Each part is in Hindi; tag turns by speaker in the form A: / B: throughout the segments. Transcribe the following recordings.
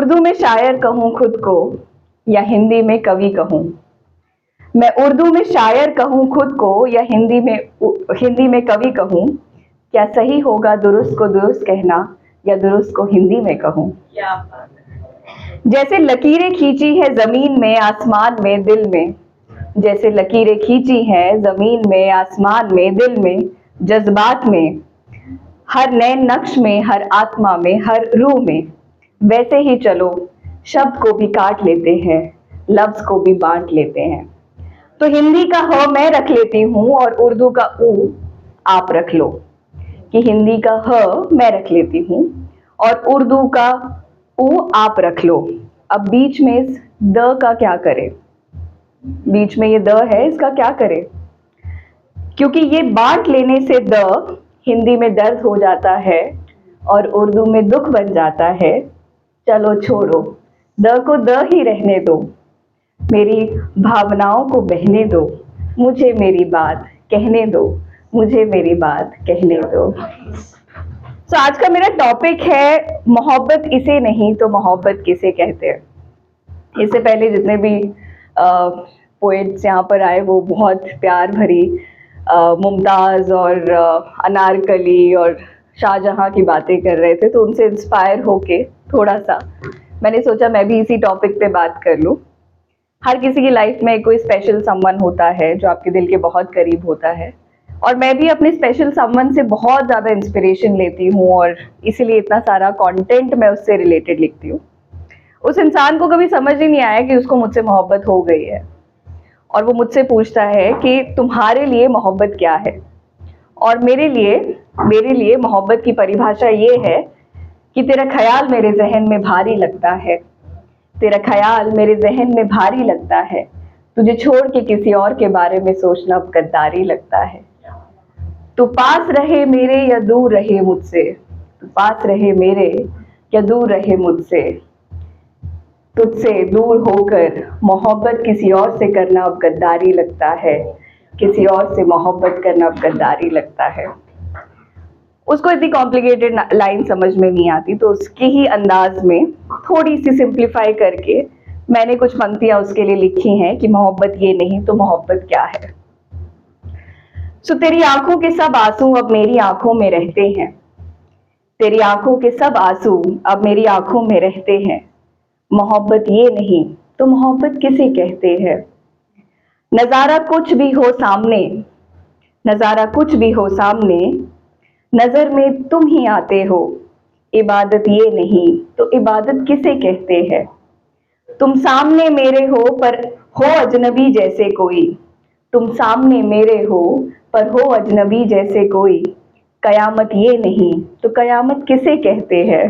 A: उर्दू में शायर कहूँ खुद को या हिंदी में कवि कहूँ। मैं उर्दू में शायर कहूँ खुद को या हिंदी में कवि कहूँ। क्या सही होगा दुरुस्त को दुरुस्त कहना या दुरुस्त को हिंदी में कहूँ। जैसे लकीरें खींची है जमीन में आसमान में दिल में, जैसे लकीरें खींची हैं जमीन में आसमान में दिल में जज्बात में, हर नए नक्श में हर आत्मा में हर रूह में, वैसे ही चलो शब्द को भी काट लेते हैं लफ्ज को भी बांट लेते हैं। तो हिंदी का ह मैं रख लेती हूँ और उर्दू का ऊ आप रख लो, कि हिंदी का ह मैं रख लेती हूँ और उर्दू का ऊ आप रख लो। अब बीच में इस द का क्या करें, बीच में ये द है इसका क्या करें, क्योंकि ये बांट लेने से द हिंदी में दर्द हो जाता है और उर्दू में दुख बन जाता है। चलो छोड़ो द को द ही रहने दो, मेरी भावनाओं को बहने दो, मुझे मेरी बात कहने दो, मुझे मेरी बात कहने दो। तो आज का मेरा टॉपिक है मोहब्बत इसे नहीं तो मोहब्बत किसे कहते हैं। इससे पहले जितने भी पोएट्स यहाँ पर आए वो बहुत प्यार भरी मुमताज़ और अनारकली और शाहजहां की बातें कर रहे थे, तो उनसे इंस्पायर होके थोड़ा सा मैंने सोचा मैं भी इसी टॉपिक पे बात कर लूँ। हर किसी की लाइफ में कोई स्पेशल समवन होता है जो आपके दिल के बहुत करीब होता है, और मैं भी अपने स्पेशल समवन से बहुत ज़्यादा इंस्पिरेशन लेती हूँ और इसीलिए इतना सारा कंटेंट मैं उससे रिलेटेड लिखती हूँ। उस इंसान को कभी समझ ही नहीं आया कि उसको मुझसे मोहब्बत हो गई है, और वो मुझसे पूछता है कि तुम्हारे लिए मोहब्बत क्या है। और मेरे लिए मोहब्बत की परिभाषा ये है कि तेरा ख्याल मेरे जहन में भारी लगता है, तेरा ख्याल मेरे जहन में भारी लगता है, तुझे छोड़ के किसी और के बारे में सोचना अब गद्दारी लगता है। तू पास रहे मेरे या दूर रहे मुझसे, तू पास रहे मेरे या दूर रहे मुझसे, तुझसे दूर होकर मोहब्बत किसी और से करना अब गद्दारी लगता है, किसी और से मोहब्बत करना अब गद्दारी लगता है। उसको इतनी कॉम्प्लिकेटेड लाइन समझ में नहीं आती, तो उसके ही अंदाज में थोड़ी सी सिंप्लीफाई करके मैंने कुछ पंक्तियां उसके लिए लिखी हैं कि मोहब्बत ये नहीं तो मोहब्बत क्या है। सो तेरी आंखों के सब आंसू अब मेरी आंखों में रहते हैं, तेरी आंखों के सब आंसू अब मेरी आंखों में रहते हैं। मोहब्बत ये नहीं तो मोहब्बत किसे कहते हैं। नजारा कुछ भी हो सामने, नजारा कुछ भी हो सामने, नजर में तुम ही आते हो। इबादत ये नहीं तो इबादत किसे कहते हैं। तुम सामने मेरे हो पर हो अजनबी जैसे कोई, तुम सामने मेरे हो पर हो अजनबी जैसे कोई। कयामत ये नहीं तो कयामत किसे कहते हैं।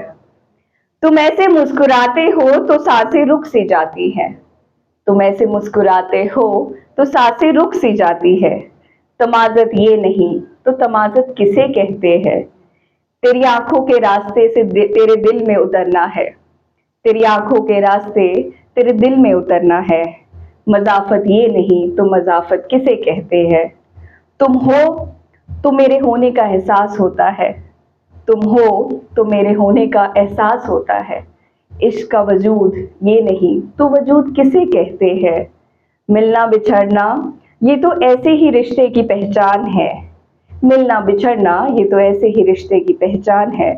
A: तुम ऐसे मुस्कुराते हो तो सांसें रुक सी जाती हैं, तुम ऐसे मुस्कुराते हो तो सांसें रुक सी जाती है। तमाज़त ये नहीं तो तमाज़त किसे कहते हैं। तेरी आंखों के रास्ते से तेरे दिल में उतरना है, तेरी आंखों के रास्ते तेरे दिल में उतरना है। मज़ाफ़त ये नहीं तो मज़ाफ़त किसे कहते हैं। तुम हो तो मेरे होने का एहसास होता है, तुम हो तो मेरे होने का एहसास होता है। इश्क का वजूद ये नहीं तो वजूद किसे कहते हैं। मिलना बिछड़ना ये तो ऐसे ही रिश्ते की पहचान है, मिलना बिछड़ना ये तो ऐसे ही रिश्ते की पहचान है।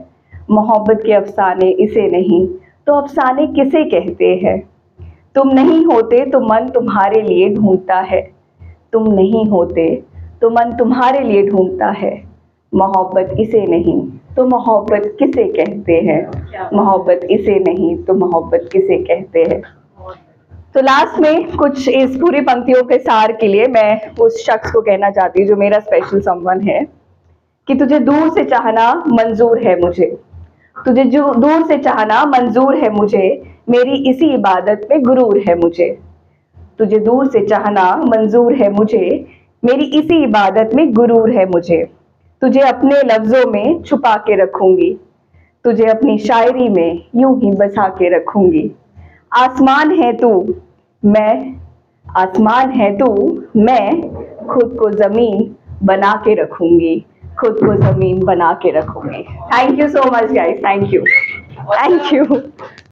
A: मोहब्बत के अफसाने इसे नहीं तो अफसाने किसे कहते हैं। तुम नहीं होते तो मन तुम्हारे लिए ढूंढता है, तुम नहीं होते तो मन तुम्हारे लिए ढूंढता है। मोहब्बत इसे नहीं तो मोहब्बत किसे कहते हैं, मोहब्बत इसे नहीं तो मोहब्बत किसे कहते हैं। तो लास्ट में कुछ इस पूरी पंक्तियों के सार के लिए मैं उस शख्स को कहना चाहती हूँ जो मेरा स्पेशल समवन है, कि तुझे दूर से चाहना मंजूर है मुझे, तुझे जो दूर से चाहना मंजूर है मुझे, मेरी इसी इबादत में गुरूर है मुझे। तुझे दूर से चाहना मंजूर है मुझे, मेरी इसी इबादत में गुरूर है मुझे। तुझे अपने लफ्जों में छुपा के रखूंगी, तुझे अपनी शायरी में यूं ही बसा के रखूंगी। आसमान है तू मैं, आसमान है तू मैं, खुद को जमीन बना के रखूंगी, खुद को जमीन बना के रखूंगी। Thank you so much guys, thank you.